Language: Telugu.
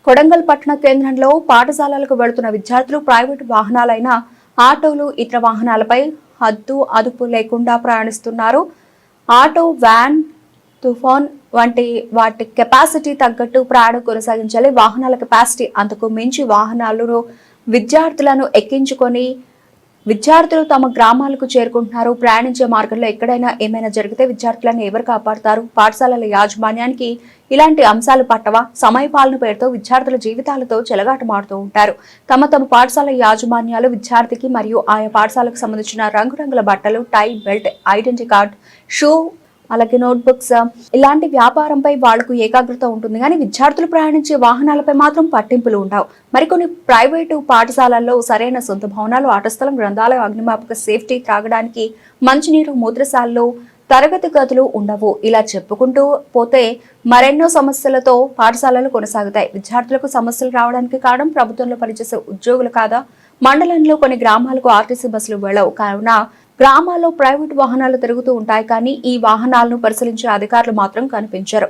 కొడంగల్ పట్టణ కేంద్రంలో పాఠశాలలకు వెళుతున్న విద్యార్థులు ప్రైవేటు వాహనాలైన ఆటోలు ఇతర వాహనాలపై హద్దు అదుపు లేకుండా ప్రయాణిస్తున్నారు. ఆటో, వ్యాన్, తుఫాన్ వంటి వాటి కెపాసిటీ తగ్గట్టు ప్రయాణం కొనసాగించాలి. వాహనాల కెపాసిటీ అంతకు మించి వాహనాలను విద్యార్థులను ఎక్కించుకొని విద్యార్థులు తమ గ్రామాలకు చేరుకుంటున్నారు. ప్రయాణించే మార్గంలో ఎక్కడైనా ఏమైనా జరిగితే విద్యార్థులను ఎవరు కాపాడతారు? పాఠశాలల యాజమాన్యానికి ఇలాంటి అంశాలు పట్టవా? సమయపాలన పేరుతో విద్యార్థుల జీవితాలతో చెలగాటమాడుతూ ఉంటారు. తమ పాఠశాల యాజమాన్యాలు విద్యార్థికి మరియు ఆయా పాఠశాలకు సంబంధించిన రంగురంగుల బట్టలు, టై, బెల్ట్, ఐడెంటిటీ కార్డ్, షూ, అలాగే నోట్బుక్స్ ఇలాంటి వ్యాపారంపై వాళ్లకు ఏకాగ్రత ఉంటుంది. కానీ విద్యార్థులు ప్రయాణించే వాహనాలపై మాత్రం పట్టింపులు ఉండవు. మరికొన్ని ప్రైవేటు పాఠశాలల్లో సరైన సొంత భవనాలు, ఆటస్థలం, గ్రంథాలయం, అగ్నిమాపక సేఫ్టీ, త్రాగడానికి మంచినీరు, మూత్రశాలలు, తరగతి గదులు ఉండవు. ఇలా చెప్పుకుంటూ పోతే మరెన్నో సమస్యలతో పాఠశాలలు కొనసాగుతాయి. విద్యార్థులకు సమస్యలు రావడానికి కారణం ప్రభుత్వంలో పనిచేసే ఉద్యోగులు కాదా? మండలంలో కొన్ని గ్రామాలకు ఆర్టీసీ బస్సులు వెళ్ళవు. కావున గ్రామాల్లో ప్రైవేటు వాహనాలు తిరుగుతూ ఉంటాయి. కానీ ఈ వాహనాలను పరిశీలించే అధికారులు మాత్రం కనిపించరు.